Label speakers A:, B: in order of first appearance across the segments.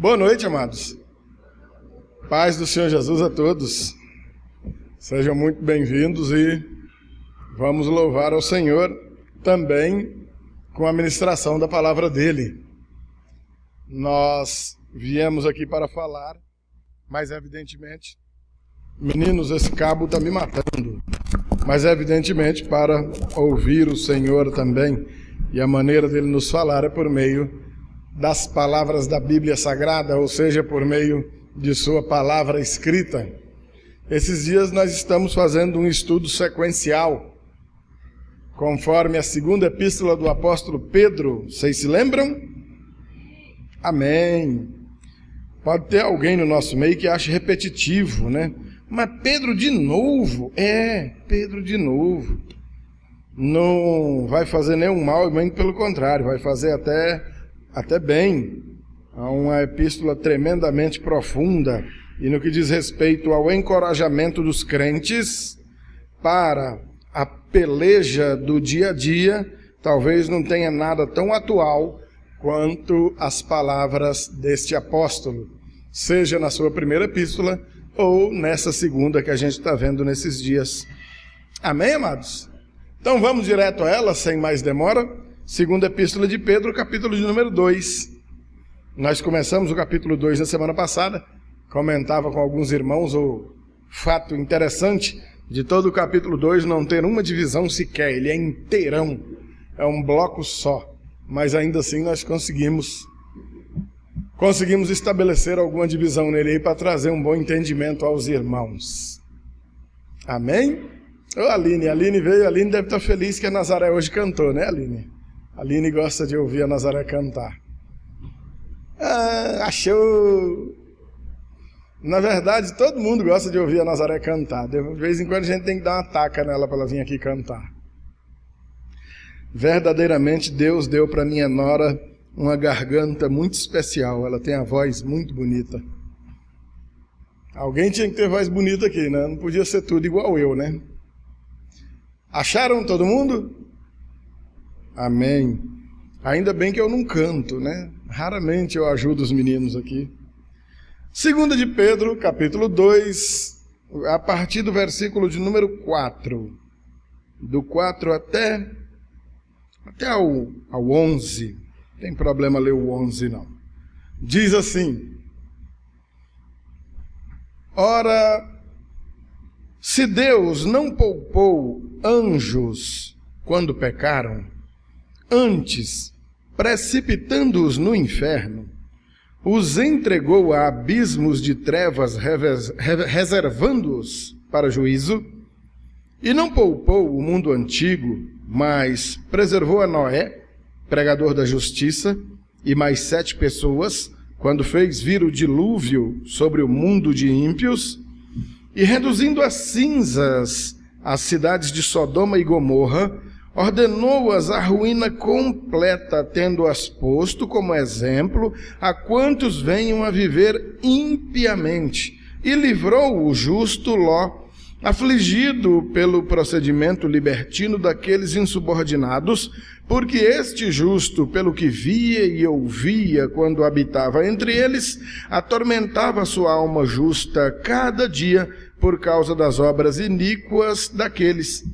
A: Boa noite, amados. Paz do Senhor Jesus a todos. Sejam muito bem-vindos e vamos louvar ao Senhor também com a ministração da palavra dele. Nós viemos aqui para falar, mas evidentemente, meninos, esse cabo está me matando, mas evidentemente para ouvir o Senhor também, e a maneira dele nos falar é por meio das palavras da Bíblia Sagrada, ou seja, por meio de sua palavra escrita. Esses dias nós estamos fazendo um estudo sequencial, conforme a segunda epístola do apóstolo Pedro. Vocês se lembram? Amém. Pode ter alguém no nosso meio que ache repetitivo, né? Mas Pedro de novo? Pedro de novo. Não vai fazer nenhum mal, bem pelo contrário, vai fazer até bem. É uma epístola tremendamente profunda e no que diz respeito ao encorajamento dos crentes para a peleja do dia a dia, talvez não tenha nada tão atual quanto as palavras deste apóstolo, seja na sua primeira epístola ou nessa segunda que a gente está vendo nesses dias. Amém, amados? Então vamos direto a ela, sem mais demora. Segunda epístola de Pedro, capítulo de número 2. Nós começamos o capítulo 2 na semana passada. Comentava com alguns irmãos o fato interessante de todo o capítulo 2 não ter uma divisão sequer. Ele é inteirão, é um bloco só. Mas ainda assim nós conseguimos estabelecer alguma divisão nele aí para trazer um bom entendimento aos irmãos. Amém? Ô Aline veio, a Aline deve estar feliz que a Nazaré hoje cantou, né, Aline? A Aline gosta de ouvir a Nazaré cantar. Achou! Na verdade, todo mundo gosta de ouvir a Nazaré cantar. De vez em quando a gente tem que dar uma taca nela para ela vir aqui cantar. Verdadeiramente, Deus deu para minha nora uma garganta muito especial. Ela tem a voz muito bonita. Alguém tinha que ter voz bonita aqui, né? Não podia ser tudo igual eu, né? Acharam todo mundo? Amém. Ainda bem que eu não canto, né? Raramente eu ajudo os meninos aqui. Segunda de Pedro, capítulo 2, a partir do versículo de número 4. Do 4 até ao 11. Não tem problema ler o 11, não. Diz assim: Ora, se Deus não poupou anjos quando pecaram, antes, precipitando-os no inferno, os entregou a abismos de trevas, reservando-os para juízo, e não poupou o mundo antigo, mas preservou a Noé, pregador da justiça, e mais 7 pessoas, quando fez vir o dilúvio sobre o mundo de ímpios, e reduzindo a cinzas as cidades de Sodoma e Gomorra, ordenou-as à ruína completa, tendo-as posto como exemplo a quantos venham a viver impiamente, e livrou o justo Ló, afligido pelo procedimento libertino daqueles insubordinados, porque este justo, pelo que via e ouvia quando habitava entre eles, atormentava sua alma justa cada dia por causa das obras iníquas daqueles.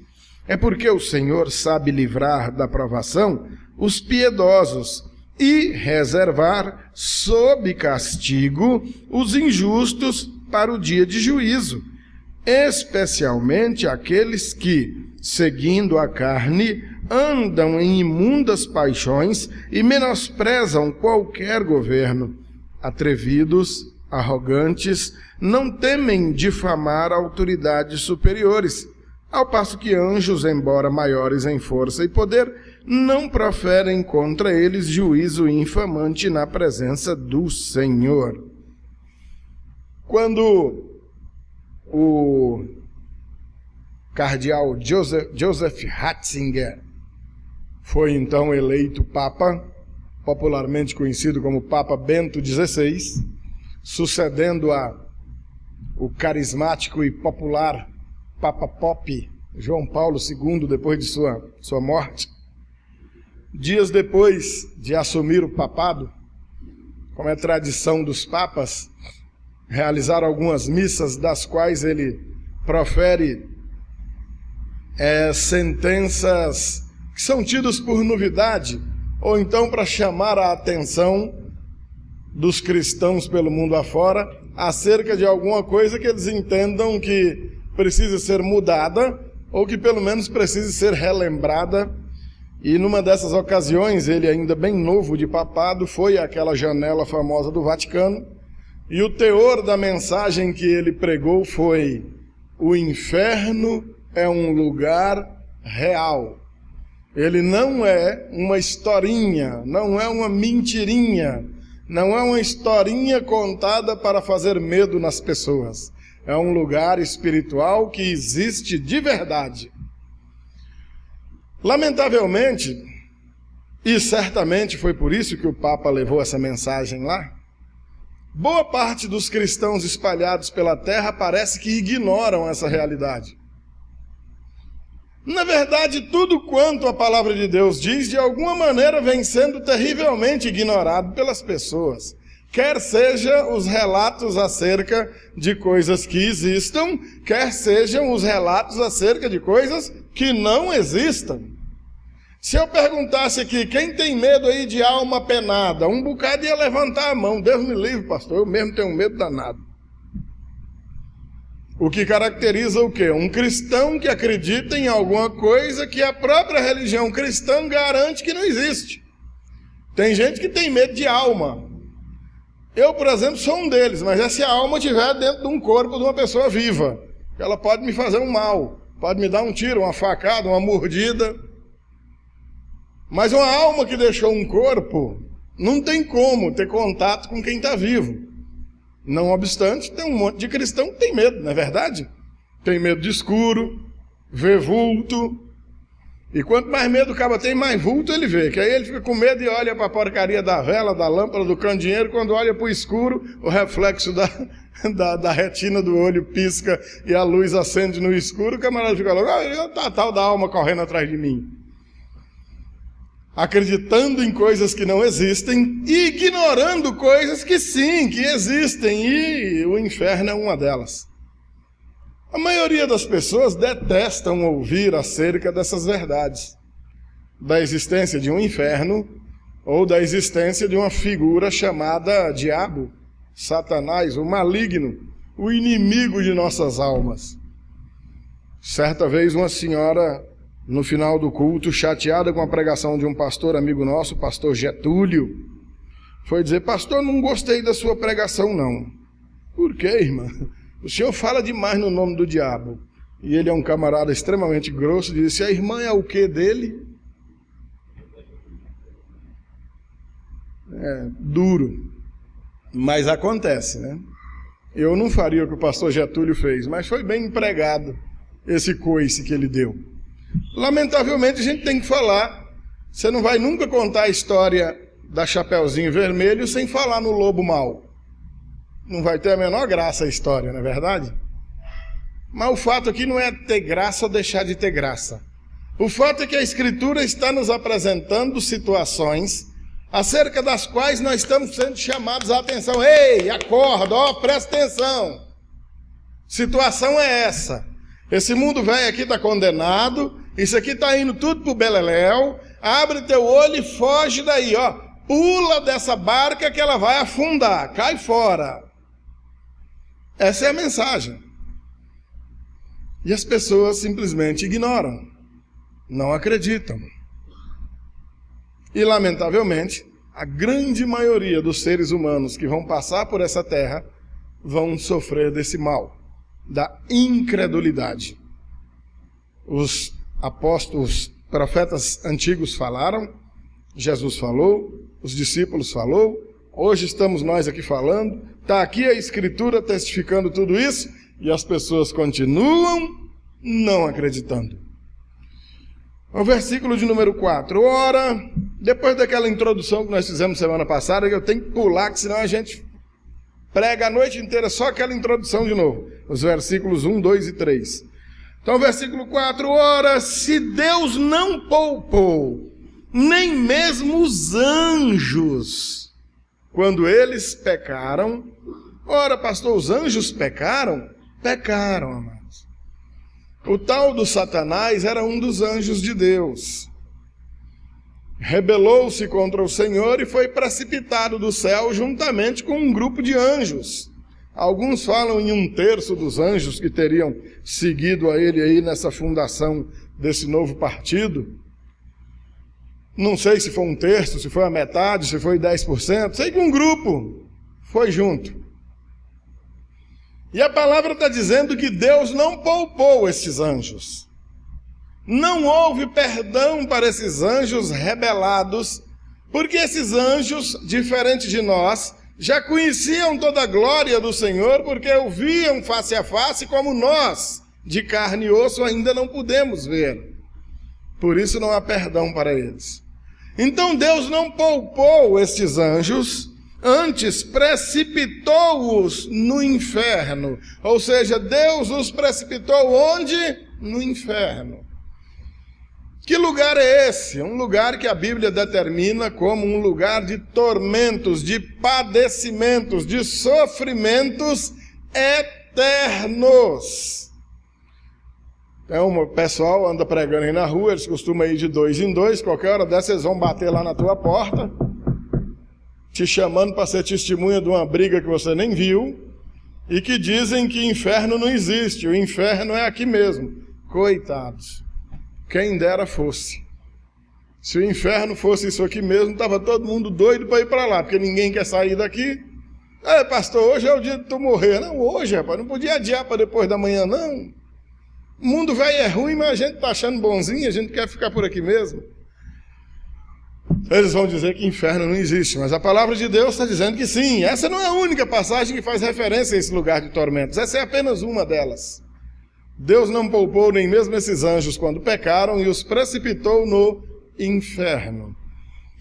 A: É porque o Senhor sabe livrar da provação os piedosos e reservar sob castigo os injustos para o dia de juízo, especialmente aqueles que, seguindo a carne, andam em imundas paixões e menosprezam qualquer governo. Atrevidos, arrogantes, não temem difamar autoridades superiores, ao passo que anjos, embora maiores em força e poder, não proferem contra eles juízo infamante na presença do Senhor. Quando o cardeal Joseph Ratzinger foi então eleito Papa, popularmente conhecido como Papa Bento XVI, sucedendo o carismático e popular Papa Pop João Paulo II, depois de sua morte. Dias depois de assumir o papado, como é tradição dos papas, realizar algumas missas das quais ele profere sentenças que são tidas por novidade, ou então para chamar a atenção dos cristãos pelo mundo afora, acerca de alguma coisa que eles entendam que precisa ser mudada, ou que pelo menos precisa ser relembrada. E numa dessas ocasiões, ele ainda bem novo de papado, foi àquela janela famosa do Vaticano, e o teor da mensagem que ele pregou foi: o inferno é um lugar real. Ele não é uma historinha, não é uma mentirinha, não é uma historinha contada para fazer medo nas pessoas. É um lugar espiritual que existe de verdade. Lamentavelmente, e certamente foi por isso que o Papa levou essa mensagem lá, boa parte dos cristãos espalhados pela terra parece que ignoram essa realidade. Na verdade, tudo quanto a palavra de Deus diz, de alguma maneira vem sendo terrivelmente ignorado pelas pessoas. Quer seja os relatos acerca de coisas que existam, quer sejam os relatos acerca de coisas que não existam. Se eu perguntasse aqui, quem tem medo aí de alma penada? Um bocado ia levantar a mão. Deus me livre, pastor, eu mesmo tenho medo danado. O que caracteriza o quê? Um cristão que acredita em alguma coisa que a própria religião cristã garante que não existe. Tem gente que tem medo de alma. Eu, por exemplo, sou um deles, mas é se a alma estiver dentro de um corpo de uma pessoa viva. Ela pode me fazer um mal, pode me dar um tiro, uma facada, uma mordida. Mas uma alma que deixou um corpo, não tem como ter contato com quem está vivo. Não obstante, tem um monte de cristão que tem medo, não é verdade? Tem medo de escuro, vê vulto. E quanto mais medo o cara tem, mais vulto ele vê. Que aí ele fica com medo e olha para a porcaria da vela, da lâmpada, do candeeiro. Quando olha para o escuro, o reflexo da retina do olho pisca e a luz acende no escuro. O camarada fica logo, tá a tal da alma correndo atrás de mim. Acreditando em coisas que não existem e ignorando coisas que sim, que existem, e o inferno é uma delas. A maioria das pessoas detestam ouvir acerca dessas verdades, da existência de um inferno ou da existência de uma figura chamada diabo, Satanás, o maligno, o inimigo de nossas almas. Certa vez uma senhora, no final do culto, chateada com a pregação de um pastor amigo nosso, o pastor Getúlio, foi dizer: pastor, não gostei da sua pregação não. Por quê, irmã? O senhor fala demais no nome do diabo. E ele é um camarada extremamente grosso, disse: a irmã é o quê dele? É duro, mas acontece, né? Eu não faria o que o pastor Getúlio fez, mas foi bem empregado esse coice que ele deu. Lamentavelmente a gente tem que falar. Você não vai nunca contar a história da Chapeuzinho Vermelho sem falar no lobo mau. Não vai ter a menor graça a história, não é verdade? Mas o fato aqui não é ter graça ou deixar de ter graça. O fato é que a Escritura está nos apresentando situações acerca das quais nós estamos sendo chamados a atenção. Ei, acorda, ó, presta atenção. Situação é essa. Esse mundo velho aqui está condenado, isso aqui está indo tudo para o beleléu. Abre teu olho e foge daí, ó. Pula dessa barca que ela vai afundar, cai fora. Essa é a mensagem. E as pessoas simplesmente ignoram, não acreditam. E, lamentavelmente, a grande maioria dos seres humanos que vão passar por essa terra vão sofrer desse mal, da incredulidade. Os apóstolos, profetas antigos falaram, Jesus falou, os discípulos falou, hoje estamos nós aqui falando, está aqui a Escritura testificando tudo isso, e as pessoas continuam não acreditando. O versículo de número 4. Ora, depois daquela introdução que nós fizemos semana passada, eu tenho que pular, que senão a gente prega a noite inteira só aquela introdução de novo. Os versículos 1, 2 e 3. Então, versículo 4. Ora, se Deus não poupou nem mesmo os anjos. quando eles pecaram. Ora, pastor, os anjos pecaram? Pecaram, amados. O tal do Satanás era um dos anjos de Deus. Rebelou-se contra o Senhor e foi precipitado do céu juntamente com um grupo de anjos. Alguns falam em 1/3 dos anjos que teriam seguido a ele aí nessa fundação desse novo partido. Não sei se foi 1/3, se foi a metade, se foi 10%. Sei que um grupo foi junto. E a palavra está dizendo que Deus não poupou esses anjos. Não houve perdão para esses anjos rebelados, porque esses anjos, diferente de nós, já conheciam toda a glória do Senhor, porque o viam face a face, como nós, de carne e osso, ainda não podemos ver. Por isso não há perdão para eles. Então Deus não poupou estes anjos, antes precipitou-os no inferno. Ou seja, Deus os precipitou onde? No inferno. Que lugar é esse? Um lugar que a Bíblia determina como um lugar de tormentos, de padecimentos, de sofrimentos eternos. Então, o pessoal anda pregando aí na rua, eles costumam ir de 2 em 2, qualquer hora dessa eles vão bater lá na tua porta, te chamando para ser testemunha de uma briga que você nem viu, e que dizem que inferno não existe, o inferno é aqui mesmo. Coitados, quem dera fosse. Se o inferno fosse isso aqui mesmo, estava todo mundo doido para ir para lá, porque ninguém quer sair daqui. Pastor, hoje é o dia de tu morrer. Não, hoje, rapaz, não podia adiar para depois da manhã, não. O mundo velho é ruim, mas a gente está achando bonzinho, a gente quer ficar por aqui mesmo. Eles vão dizer que inferno não existe, mas a palavra de Deus está dizendo que sim. Essa não é a única passagem que faz referência a esse lugar de tormentos. Essa é apenas uma delas. Deus não poupou nem mesmo esses anjos quando pecaram e os precipitou no inferno.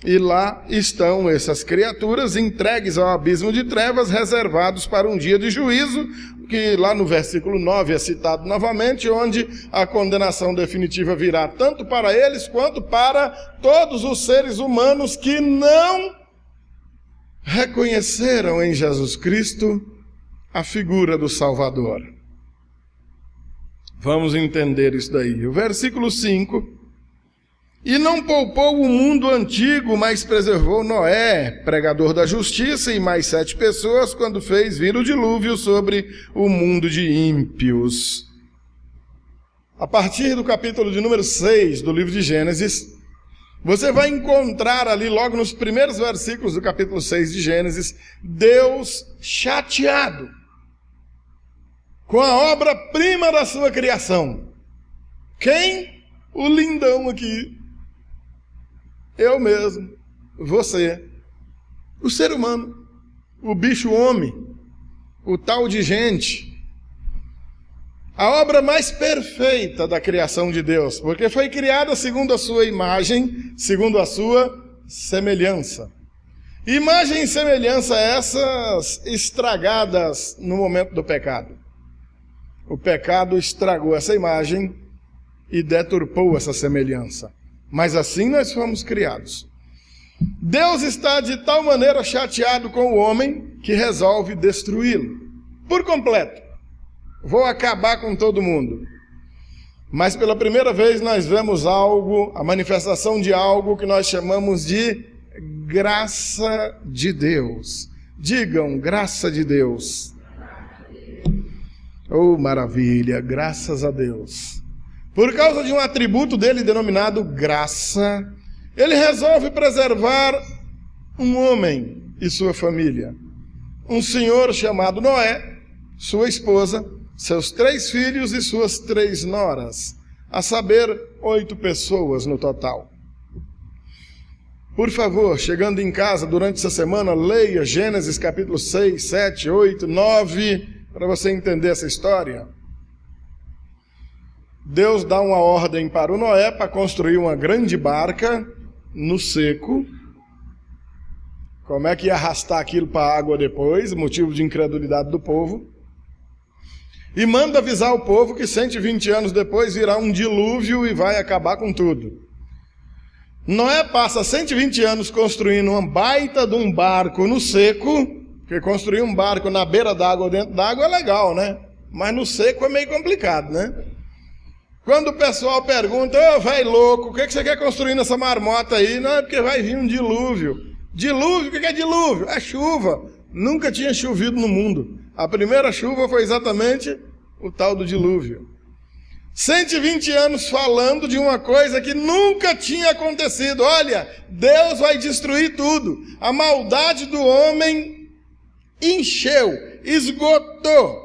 A: E lá estão essas criaturas entregues ao abismo de trevas, reservados para um dia de juízo, que lá no versículo 9 é citado novamente, onde a condenação definitiva virá tanto para eles quanto para todos os seres humanos que não reconheceram em Jesus Cristo a figura do Salvador. Vamos entender isso daí. O versículo 5: e não poupou o mundo antigo, mas preservou Noé, pregador da justiça, e mais 7 pessoas, quando fez vir o dilúvio sobre o mundo de ímpios. A partir do capítulo de número 6 do livro de Gênesis, você vai encontrar ali, logo nos primeiros versículos do capítulo 6 de Gênesis, Deus chateado com a obra-prima da sua criação. Quem? O lindão aqui. Eu mesmo, você, o ser humano, o bicho homem, o tal de gente. A obra mais perfeita da criação de Deus, porque foi criada segundo a sua imagem, segundo a sua semelhança. Imagem e semelhança essas estragadas no momento do pecado. O pecado estragou essa imagem e deturpou essa semelhança. Mas assim nós fomos criados. Deus está de tal maneira chateado com o homem que resolve destruí-lo por completo. Vou acabar com todo mundo. Mas pela primeira vez nós vemos algo, a manifestação de algo que nós chamamos de graça de Deus. Digam, graça de Deus. Oh, maravilha, graças a Deus. Por causa de um atributo dele denominado graça, ele resolve preservar um homem e sua família. Um senhor chamado Noé, sua esposa, seus 3 filhos e suas 3 noras, a saber, 8 pessoas no total. Por favor, chegando em casa durante essa semana, leia Gênesis capítulo 6, 7, 8, 9, para você entender essa história. Deus dá uma ordem para o Noé para construir uma grande barca no seco. Como é que ia arrastar aquilo para a água depois? Motivo de incredulidade do povo. E manda avisar o povo que 120 anos depois virá um dilúvio e vai acabar com tudo. Noé passa 120 anos construindo uma baita de um barco no seco, porque construir um barco na beira d'água ou dentro d'água é legal, né? Mas no seco é meio complicado, né? Quando o pessoal pergunta, ô velho louco, o que você quer construir nessa marmota aí? Não, é porque vai vir um dilúvio. Dilúvio? O que é dilúvio? É chuva. Nunca tinha chovido no mundo. A primeira chuva foi exatamente o tal do dilúvio. 120 anos falando de uma coisa que nunca tinha acontecido. Olha, Deus vai destruir tudo. A maldade do homem encheu, esgotou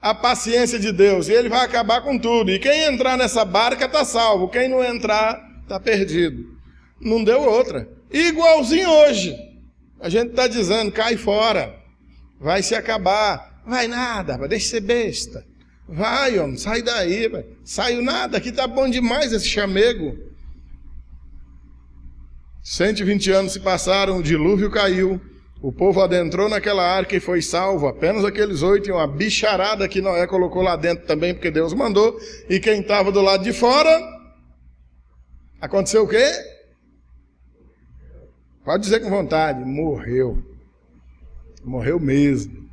A: a paciência de Deus. E ele vai acabar com tudo. E quem entrar nessa barca está salvo. Quem não entrar está perdido. Não deu outra. Igualzinho hoje. A gente está dizendo, cai fora. Vai se acabar. Vai nada, deixa de ser besta. Vai, homem, sai daí. Saiu nada, aqui tá bom demais esse chamego. 120 anos se passaram, o dilúvio caiu. O povo adentrou naquela arca e foi salvo. Apenas aqueles 8 e uma bicharada que Noé colocou lá dentro também, porque Deus mandou. E quem estava do lado de fora, aconteceu o quê? Pode dizer com vontade, morreu. Morreu mesmo.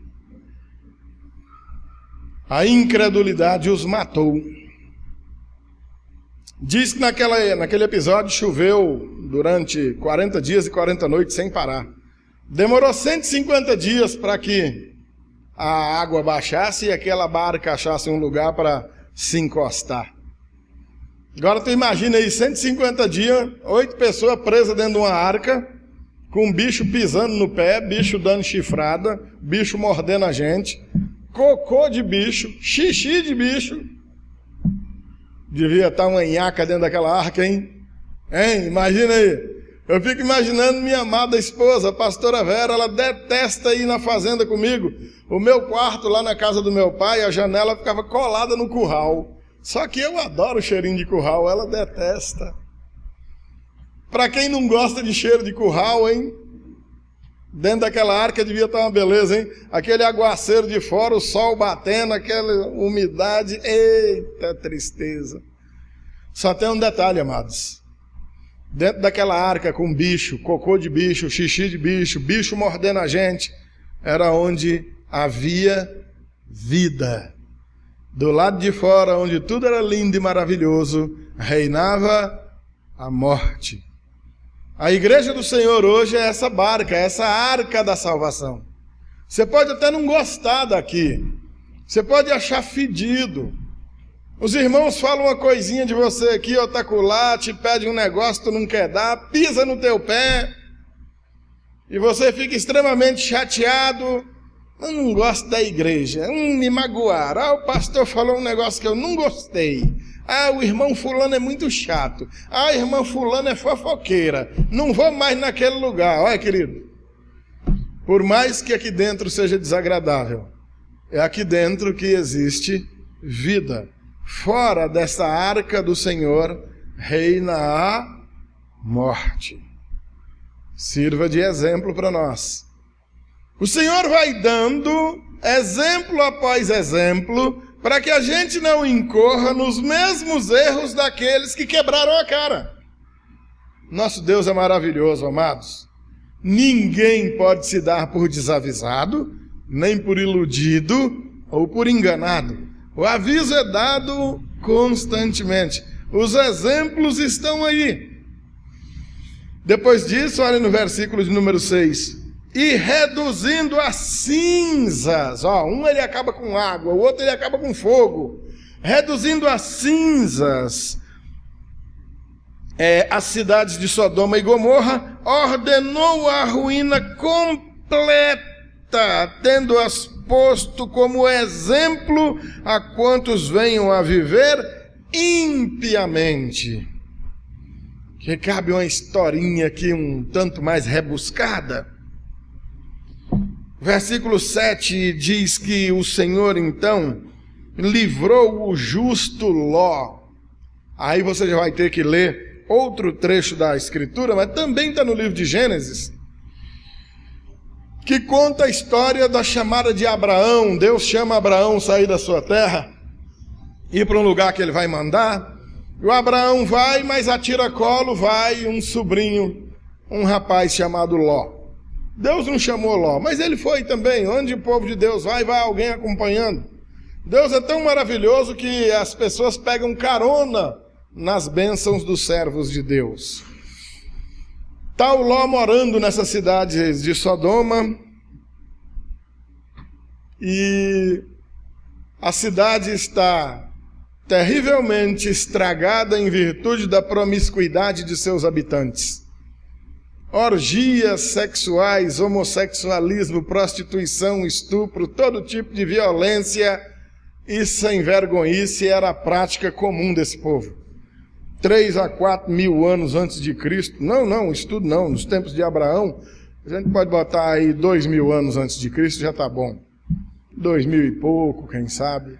A: A incredulidade os matou. Diz que naquele episódio choveu durante 40 dias e 40 noites sem parar. Demorou 150 dias para que a água baixasse e aquela barca achasse um lugar para se encostar. Agora tu imagina aí, 150 dias, 8 pessoas presas dentro de uma arca, com um bicho pisando no pé, bicho dando chifrada, bicho mordendo a gente, cocô de bicho, xixi de bicho. Devia estar uma nhaca dentro daquela arca, hein? Hein? Imagina aí. Eu fico imaginando minha amada esposa, a pastora Vera, ela detesta ir na fazenda comigo. O meu quarto lá na casa do meu pai, a janela ficava colada no curral. Só que eu adoro o cheirinho de curral, ela detesta. Para quem não gosta de cheiro de curral, hein? Dentro daquela arca devia estar uma beleza, hein? Aquele aguaceiro de fora, o sol batendo, aquela umidade. Eita tristeza. Só tem um detalhe, amados. Dentro daquela arca com bicho, cocô de bicho, xixi de bicho, bicho mordendo a gente, era onde havia vida. Do lado de fora, onde tudo era lindo e maravilhoso, reinava a morte. A igreja do Senhor hoje é essa barca, essa arca da salvação. Você pode até não gostar daqui, você pode achar fedido. Os irmãos falam uma coisinha de você aqui, ou tacular, te pede um negócio que tu não quer dar, pisa no teu pé, e você fica extremamente chateado. Eu não gosto da igreja, me magoaram. Ah, o pastor falou um negócio que eu não gostei. Ah, o irmão fulano é muito chato. Ah, a irmã fulano é fofoqueira. Não vou mais naquele lugar. Olha, querido, por mais que aqui dentro seja desagradável, é aqui dentro que existe vida. Fora dessa arca do Senhor reina a morte. Sirva de exemplo para nós. O Senhor vai dando exemplo após exemplo para que a gente não incorra nos mesmos erros daqueles que quebraram a cara. Nosso Deus é maravilhoso, amados. Ninguém pode se dar por desavisado, nem por iludido ou por enganado. O aviso é dado constantemente. Os exemplos estão aí. Depois disso, olha no versículo de número 6. E reduzindo as cinzas. Um ele acaba com água, o outro ele acaba com fogo. Reduzindo as cinzas, as cidades de Sodoma e Gomorra, ordenou a ruína completa, tendo-as posto como exemplo a quantos venham a viver impiamente. Que cabe uma historinha aqui um tanto mais rebuscada. Versículo 7 diz que o Senhor então livrou o justo Ló. Aí você já vai ter que ler outro trecho da Escritura, mas também está no livro de Gênesis, que conta a história da chamada de Abraão. Deus chama Abraão a sair da sua terra, ir para um lugar que ele vai mandar. O Abraão vai, mas a tiracolo vai um sobrinho, um rapaz chamado Ló. Deus não chamou Ló, mas ele foi também. Onde o povo de Deus vai alguém acompanhando. Deus é tão maravilhoso que as pessoas pegam carona nas bênçãos dos servos de Deus. Está o Ló morando nessas cidades de Sodoma, e a cidade está terrivelmente estragada em virtude da promiscuidade de seus habitantes. Orgias sexuais, homossexualismo, prostituição, estupro, todo tipo de violência e sem vergonhice era a prática comum desse povo. 3 a 4 mil anos antes de Cristo, isso tudo não, nos tempos de Abraão, a gente pode botar aí 2.000 anos antes de Cristo, já está bom. 2.000 e pouco, quem sabe.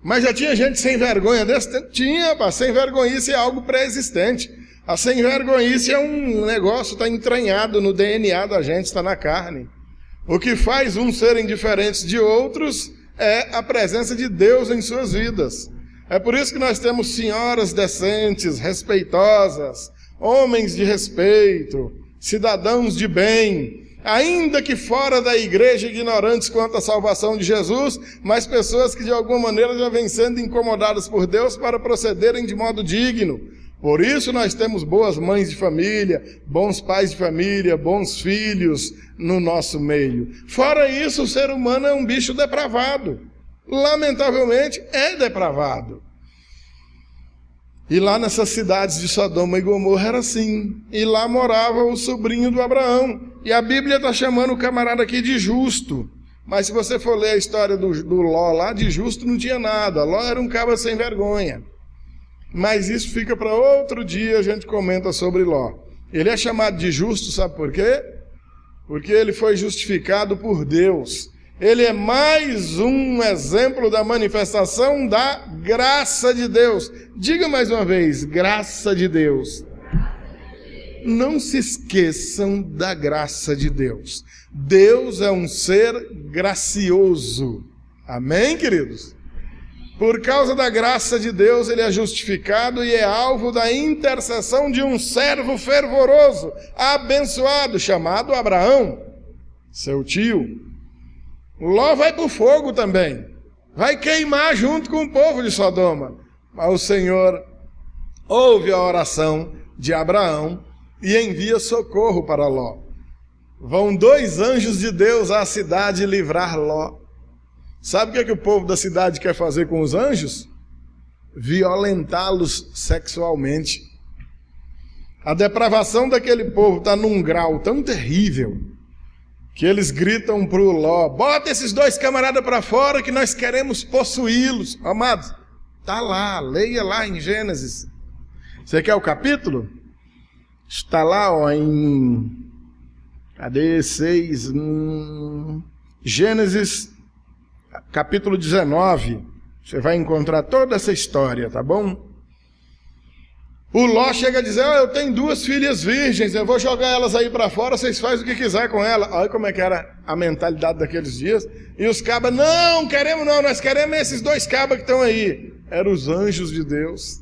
A: Mas já tinha gente sem vergonha desse tempo? Tinha, pá, sem vergonhice é algo pré-existente. A sem vergonhice é um negócio, está entranhado no DNA da gente, está na carne. O que faz uns serem diferentes de outros é a presença de Deus em suas vidas. É por isso que nós temos senhoras decentes, respeitosas, homens de respeito, cidadãos de bem, ainda que fora da igreja ignorantes quanto à salvação de Jesus, mas pessoas que de alguma maneira já vêm sendo incomodadas por Deus para procederem de modo digno. Por isso nós temos boas mães de família, bons pais de família, bons filhos no nosso meio. Fora isso, o ser humano é um bicho depravado. Lamentavelmente é depravado. E lá nessas cidades de Sodoma e Gomorra era assim. E lá morava o sobrinho do Abraão. E a Bíblia está chamando o camarada aqui de justo. Mas se você for ler a história do Ló lá, de justo não tinha nada. Ló era um cabra sem vergonha. Mas isso fica para outro dia, a gente comenta sobre Ló. Ele é chamado de justo, sabe por quê? Porque ele foi justificado por Deus. Ele é mais um exemplo da manifestação da graça de Deus. Diga mais uma vez, graça de Deus. Não se esqueçam da graça de Deus. Deus é um ser gracioso. Amém, queridos? Por causa da graça de Deus, ele é justificado e é alvo da intercessão de um servo fervoroso, abençoado, chamado Abraão, seu tio. Ló vai para o fogo também, vai queimar junto com o povo de Sodoma. Mas o Senhor ouve a oração de Abraão e envia socorro para Ló. Vão 2 anjos de Deus à cidade livrar Ló. Sabe o que o povo da cidade quer fazer com os anjos? Violentá-los sexualmente. A depravação daquele povo está num grau tão terrível que eles gritam para o Ló: bota esses 2 camaradas para fora que nós queremos possuí-los. Amados, está lá, leia lá em Gênesis. Você quer o capítulo? Está lá em... Cadê 6? Gênesis, capítulo 19. Você vai encontrar toda essa história, tá bom? O Ló chega a dizer: eu tenho 2 filhas virgens, eu vou jogar elas aí para fora, vocês fazem o que quiser com elas. Olha como é que era a mentalidade daqueles dias. E os cabas: não, queremos não, nós queremos esses 2 cabas que estão aí. Eram os anjos de Deus.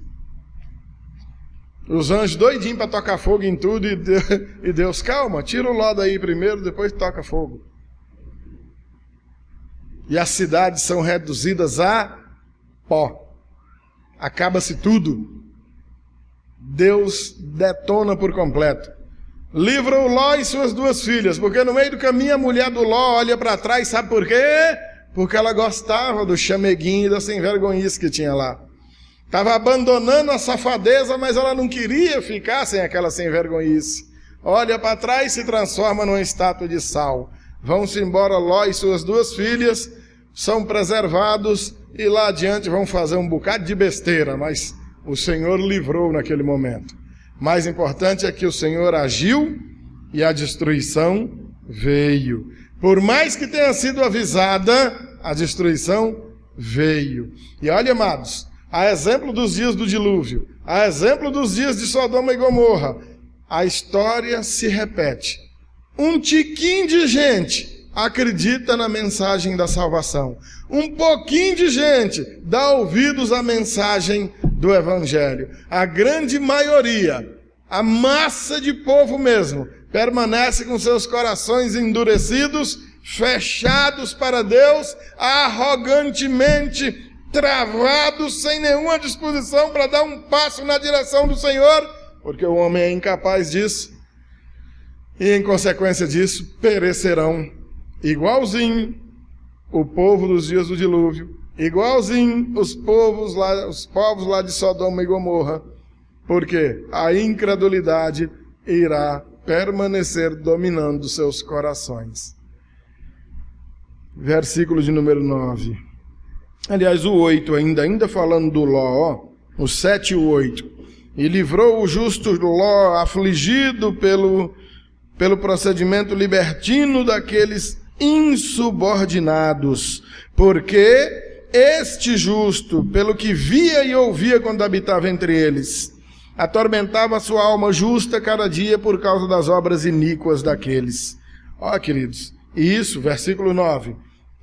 A: Os anjos doidinhos para tocar fogo em tudo, e Deus: calma, tira o Ló daí primeiro, depois toca fogo. E as cidades são reduzidas a pó. Acaba-se tudo. Deus detona por completo. Livra o Ló e suas 2 filhas, porque no meio do caminho a mulher do Ló olha para trás, sabe por quê? Porque ela gostava do chameguinho e da sem vergonhice que tinha lá. Estava abandonando a safadeza, mas ela não queria ficar sem aquela sem vergonhice. Olha para trás e se transforma numa estátua de sal. Vão-se embora Ló e suas 2 filhas, são preservados e lá adiante vão fazer um bocado de besteira, mas o Senhor livrou naquele momento. Mais importante é que o Senhor agiu e a destruição veio. Por mais que tenha sido avisada, a destruição veio. E olha, amados, a exemplo dos dias do dilúvio, a exemplo dos dias de Sodoma e Gomorra, a história se repete. Um tiquinho de gente acredita na mensagem da salvação. Um pouquinho de gente dá ouvidos à mensagem do Evangelho. A grande maioria, a massa de povo mesmo, permanece com seus corações endurecidos, fechados para Deus, arrogantemente travados, sem nenhuma disposição para dar um passo na direção do Senhor, porque o homem é incapaz disso, e em consequência disso, perecerão, igualzinho o povo dos dias do dilúvio, igualzinho os povos lá de Sodoma e Gomorra, porque a incredulidade irá permanecer dominando seus corações. Versículo de número 9. Aliás, o 8 ainda falando do Ló, o 7 e o 8. E livrou o justo Ló, afligido pelo procedimento libertino daqueles insubordinados, porque este justo, pelo que via e ouvia quando habitava entre eles, atormentava a sua alma justa cada dia por causa das obras iníquas daqueles. Ó, queridos, e isso, versículo 9,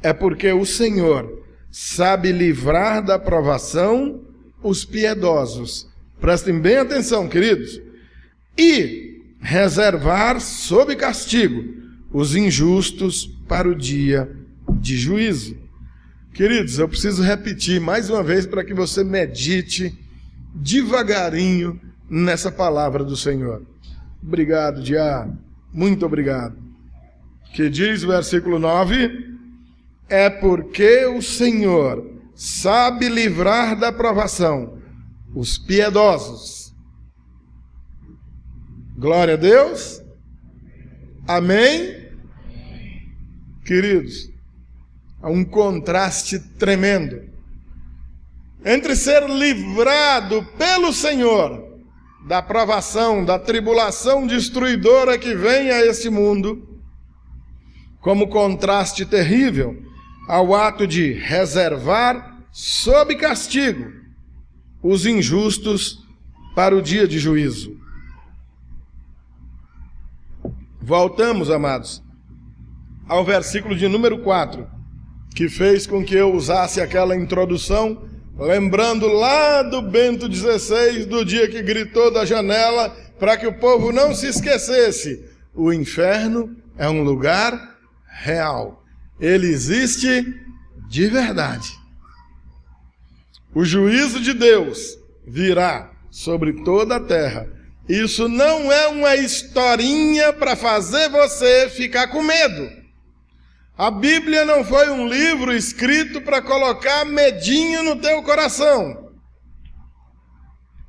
A: é porque o Senhor sabe livrar da provação os piedosos. Prestem bem atenção, queridos. E reservar sob castigo os injustos para o dia de juízo. Queridos, eu preciso repetir mais uma vez para que você medite devagarinho nessa palavra do Senhor. Obrigado, Diá. Muito obrigado. Que diz o versículo 9... É porque o Senhor sabe livrar da provação os piedosos. Glória a Deus. Amém? Queridos, há um contraste tremendo entre ser livrado pelo Senhor da provação, da tribulação destruidora que vem a este mundo, como contraste terrível ao ato de reservar sob castigo os injustos para o dia de juízo. Voltamos, amados, ao versículo de número 4, que fez com que eu usasse aquela introdução, lembrando lá do Bento XVI, do dia que gritou da janela, para que o povo não se esquecesse: o inferno é um lugar real. Ele existe de verdade. O juízo de Deus virá sobre toda a terra. Isso não é uma historinha para fazer você ficar com medo. A Bíblia não foi um livro escrito para colocar medinho no teu coração.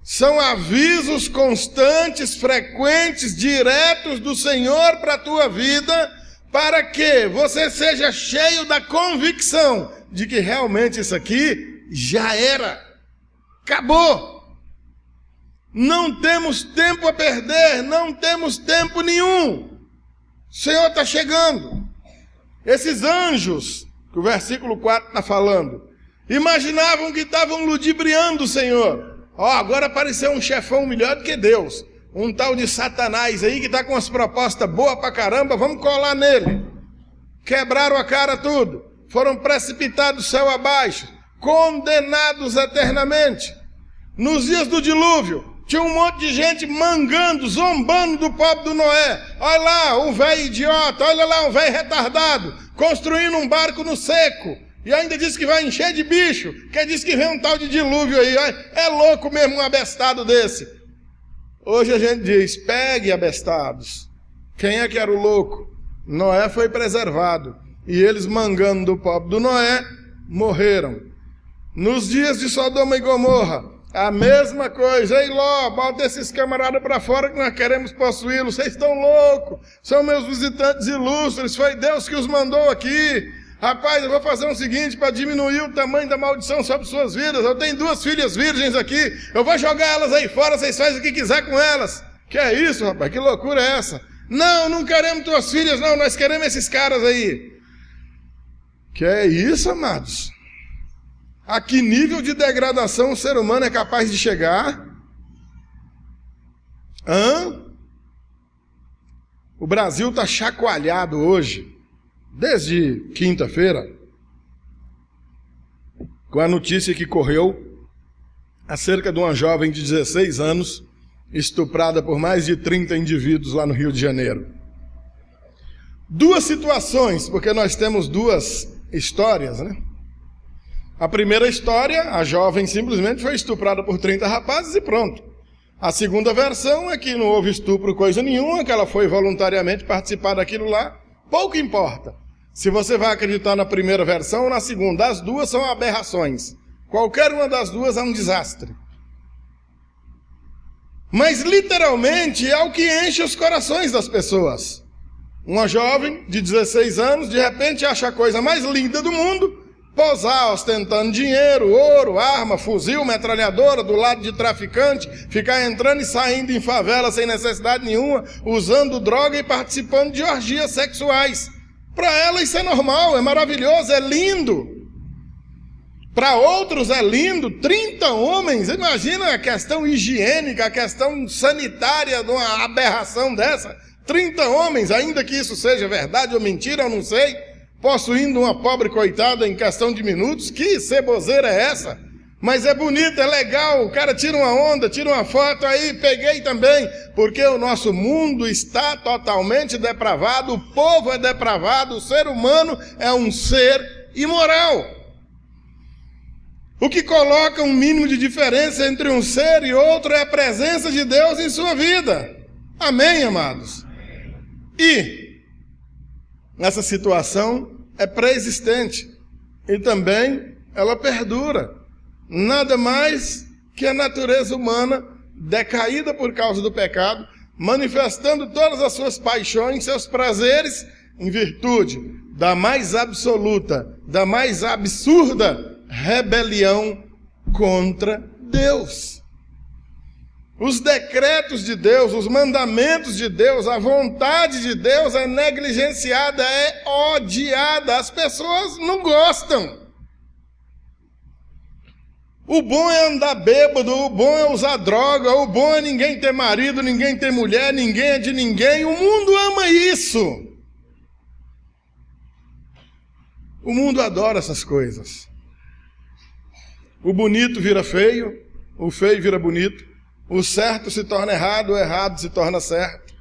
A: São avisos constantes, frequentes, diretos do Senhor para a tua vida, para que você seja cheio da convicção de que realmente isso aqui já era, acabou. Não temos tempo a perder, não temos tempo nenhum. O Senhor está chegando. Esses anjos, que o versículo 4 está falando, imaginavam que estavam ludibriando o Senhor. Agora apareceu um chefão melhor do que Deus. Um tal de Satanás aí que está com as propostas boas pra caramba, vamos colar nele. Quebraram a cara tudo, foram precipitados céu abaixo, condenados eternamente. Nos dias do dilúvio, tinha um monte de gente mangando, zombando do pobre do Noé. Olha lá, um velho idiota, olha lá, um velho retardado, construindo um barco no seco. E ainda disse que vai encher de bicho, que diz que vem um tal de dilúvio aí. É louco mesmo um abestado desse. Hoje a gente diz: pegue abestados. Quem é que era o louco? Noé foi preservado. E eles, mangando do pobre do Noé, morreram. Nos dias de Sodoma e Gomorra, a mesma coisa. Ei, Ló, bota esses camaradas para fora que nós queremos possuí-los. Vocês estão loucos. São meus visitantes ilustres. Foi Deus que os mandou aqui. Rapaz, eu vou fazer o seguinte para diminuir o tamanho da maldição sobre suas vidas. Eu tenho 2 filhas virgens aqui. Eu vou jogar elas aí fora, vocês fazem o que quiser com elas. Que é isso, rapaz? Que loucura é essa? Não, não queremos tuas filhas, não. Nós queremos esses caras aí. Que é isso, amados? A que nível de degradação o ser humano é capaz de chegar? O Brasil está chacoalhado hoje, desde quinta-feira, com a notícia que correu acerca de uma jovem de 16 anos, estuprada por mais de 30 indivíduos lá no Rio de Janeiro. Duas situações, porque nós temos duas histórias, né? A primeira história, a jovem simplesmente foi estuprada por 30 rapazes e pronto. A segunda versão é que não houve estupro coisa nenhuma, que ela foi voluntariamente participar daquilo lá. Pouco importa se você vai acreditar na primeira versão ou na segunda. As duas são aberrações. Qualquer uma das duas é um desastre. Mas literalmente é o que enche os corações das pessoas. Uma jovem de 16 anos, de repente acha a coisa mais linda do mundo, posar ostentando dinheiro, ouro, arma, fuzil, metralhadora, do lado de traficante, ficar entrando e saindo em favela sem necessidade nenhuma, usando droga e participando de orgias sexuais. Para ela isso é normal, é maravilhoso, é lindo. Para outros é lindo, 30 homens, imagina a questão higiênica, a questão sanitária de uma aberração dessa. 30 homens, ainda que isso seja verdade ou mentira, eu não sei, possuindo uma pobre coitada em questão de minutos. Que ceboseira é essa? Mas é bonito, é legal, o cara tira uma onda, tira uma foto, aí peguei também, porque o nosso mundo está totalmente depravado, o povo é depravado, o ser humano é um ser imoral. O que coloca um mínimo de diferença entre um ser e outro é a presença de Deus em sua vida. Amém, amados? E essa situação é pré-existente e também ela perdura. Nada mais que a natureza humana decaída por causa do pecado, manifestando todas as suas paixões, seus prazeres, em virtude da mais absoluta, da mais absurda rebelião contra Deus. Os decretos de Deus, os mandamentos de Deus, a vontade de Deus é negligenciada, é odiada. As pessoas não gostam. O bom é andar bêbado, o bom é usar droga, o bom é ninguém ter marido, ninguém ter mulher, ninguém é de ninguém. O mundo ama isso. O mundo adora essas coisas. O bonito vira feio, o feio vira bonito. O certo se torna errado, o errado se torna certo.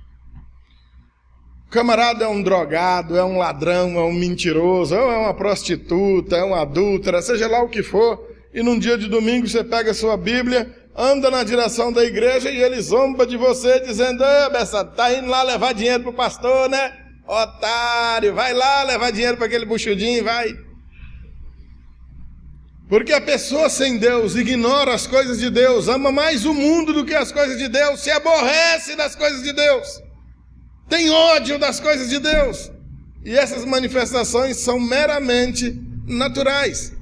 A: O camarada é um drogado, é um ladrão, é um mentiroso, ou é uma prostituta, é uma adúltera, seja lá o que for, e num dia de domingo você pega a sua Bíblia, anda na direção da igreja e ele zomba de você dizendo: Bessa, tá indo lá levar dinheiro pro pastor, né? Otário, vai lá levar dinheiro para aquele buchudinho, vai. Porque a pessoa sem Deus ignora as coisas de Deus, ama mais o mundo do que as coisas de Deus, se aborrece das coisas de Deus, tem ódio das coisas de Deus. E essas manifestações são meramente naturais,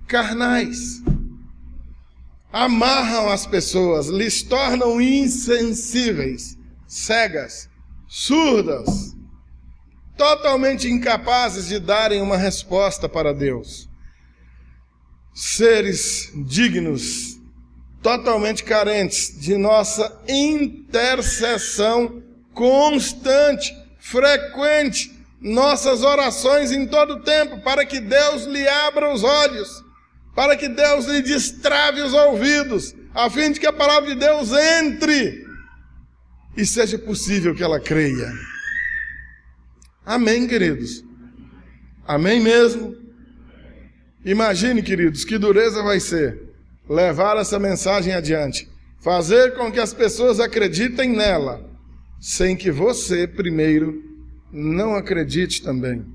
A: carnais. Amarram as pessoas, lhes tornam insensíveis, cegas, surdas, totalmente incapazes de darem uma resposta para Deus. Seres dignos, totalmente carentes de nossa intercessão constante, frequente, nossas orações em todo o tempo, para que Deus lhe abra os olhos, para que Deus lhe destrave os ouvidos, a fim de que a palavra de Deus entre e seja possível que ela creia. Amém, queridos? Amém mesmo? Imagine, queridos, que dureza vai ser levar essa mensagem adiante, fazer com que as pessoas acreditem nela, sem que você, primeiro, não acredite também.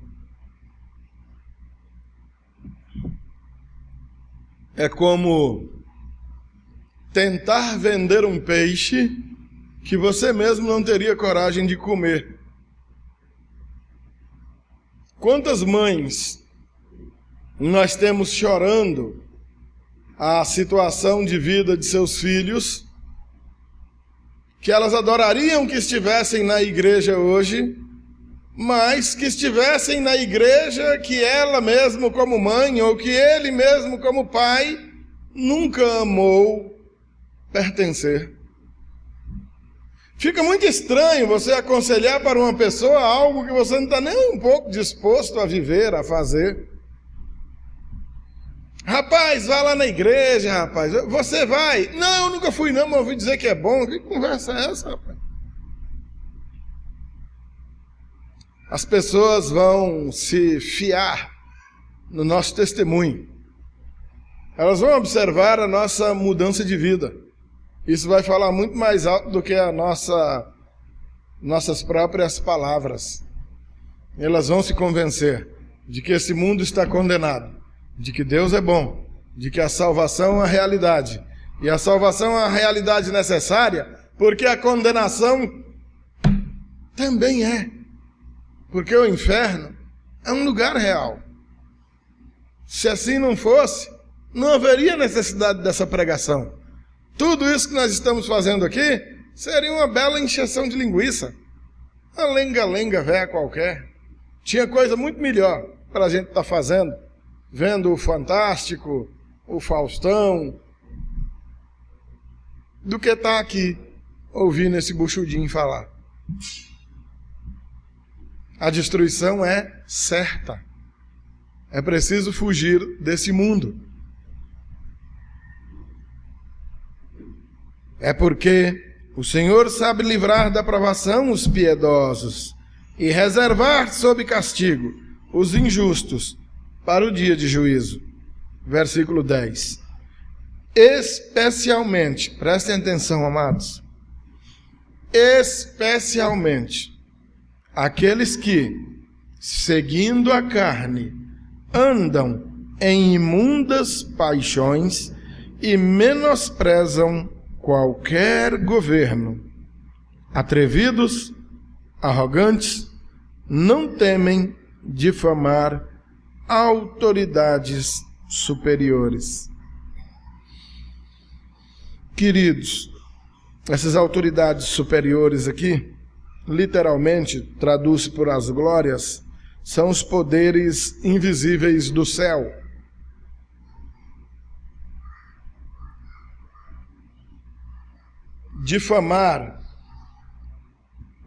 A: É como tentar vender um peixe que você mesmo não teria coragem de comer. Quantas mães nós temos chorando a situação de vida de seus filhos, que elas adorariam que estivessem na igreja hoje, mas que estivessem na igreja que ela mesmo como mãe, ou que ele mesmo como pai, nunca amou pertencer. Fica muito estranho você aconselhar para uma pessoa algo que você não está nem um pouco disposto a viver, a fazer. Rapaz, vai lá na igreja, rapaz. Você vai? Não, eu nunca fui não, mas ouvi dizer que é bom. Que conversa é essa, rapaz? As pessoas vão se fiar no nosso testemunho. Elas vão observar a nossa mudança de vida. Isso vai falar muito mais alto do que nossas próprias palavras. Elas vão se convencer de que esse mundo está condenado, de que Deus é bom, de que a salvação é uma realidade. E a salvação é uma realidade necessária, porque a condenação também é. Porque o inferno é um lugar real. Se assim não fosse, não haveria necessidade dessa pregação. Tudo isso que nós estamos fazendo aqui seria uma bela encheção de linguiça. Uma lenga-lenga velha qualquer. Tinha coisa muito melhor para a gente estar fazendo. Vendo o Fantástico, o Faustão, do que estar aqui ouvindo esse buchudinho falar. A destruição é certa. É preciso fugir desse mundo. É porque o Senhor sabe livrar da provação os piedosos e reservar sob castigo os injustos para o dia de juízo. Versículo 10. Especialmente, prestem atenção, amados, especialmente aqueles que, seguindo a carne, andam em imundas paixões e menosprezam qualquer governo, atrevidos, arrogantes, não temem difamar autoridades superiores. Queridos, essas autoridades superiores aqui, literalmente, traduz por as glórias, são os poderes invisíveis do céu. Difamar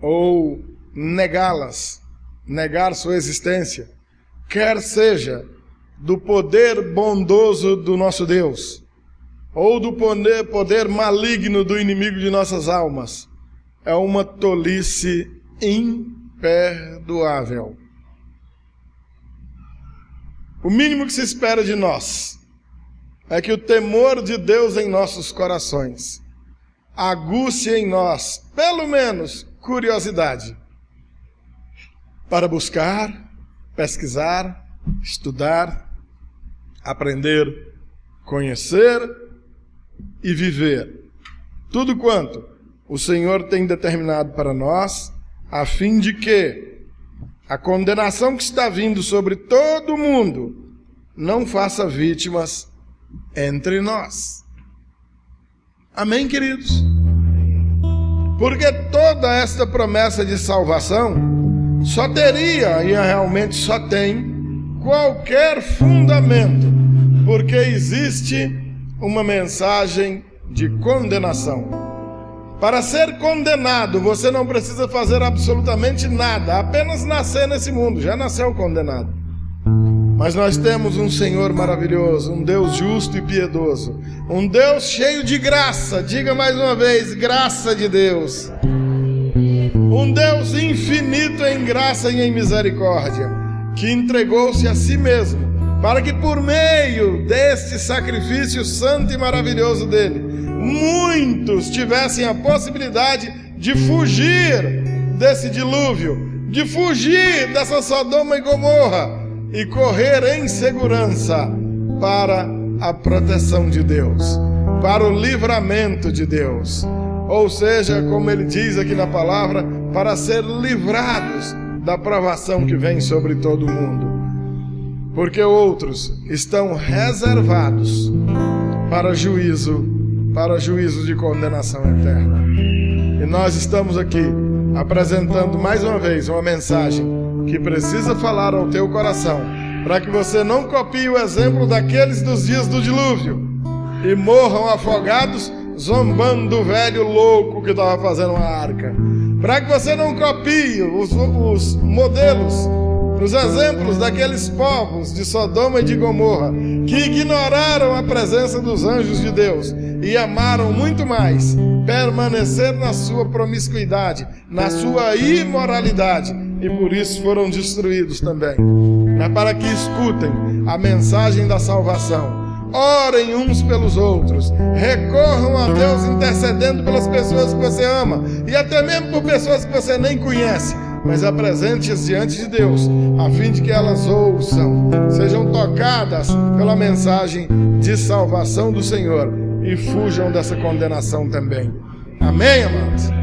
A: ou negá-las, negar sua existência, quer seja do poder bondoso do nosso Deus, ou do poder maligno do inimigo de nossas almas, é uma tolice imperdoável. O mínimo que se espera de nós é que o temor de Deus em nossos corações aguce em nós, pelo menos, curiosidade para buscar, pesquisar, estudar, aprender, conhecer e viver tudo quanto o Senhor tem determinado para nós, a fim de que a condenação que está vindo sobre todo mundo não faça vítimas entre nós. Amém, queridos? Porque toda esta promessa de salvação só teria, e realmente só tem, qualquer fundamento, porque existe uma mensagem de condenação. Para ser condenado, você não precisa fazer absolutamente nada, apenas nascer nesse mundo, já nasceu condenado. Mas nós temos um Senhor maravilhoso, um Deus justo e piedoso, um Deus cheio de graça, diga mais uma vez, graça de Deus. Um Deus infinito em graça e em misericórdia, que entregou-se a si mesmo, para que por meio deste sacrifício santo e maravilhoso dele, muitos tivessem a possibilidade de fugir desse dilúvio, de fugir dessa Sodoma e Gomorra e correr em segurança para a proteção de Deus, para o livramento de Deus. Ou seja, como ele diz aqui na palavra, para ser livrados da provação que vem sobre todo mundo. Porque outros estão reservados para juízo de condenação eterna. E nós estamos aqui apresentando mais uma vez uma mensagem que precisa falar ao teu coração, para que você não copie o exemplo daqueles dos dias do dilúvio e morram afogados zombando do velho louco que estava fazendo uma arca. Para que você não copie os modelos nos exemplos daqueles povos de Sodoma e de Gomorra, que ignoraram a presença dos anjos de Deus e amaram muito mais permanecer na sua promiscuidade, na sua imoralidade, e por isso foram destruídos também. Mas para que escutem a mensagem da salvação, orem uns pelos outros, recorram a Deus intercedendo pelas pessoas que você ama, e até mesmo por pessoas que você nem conhece, mas apresente-as diante de Deus, a fim de que elas ouçam, sejam tocadas pela mensagem de salvação do Senhor e fujam dessa condenação também. Amém, amados?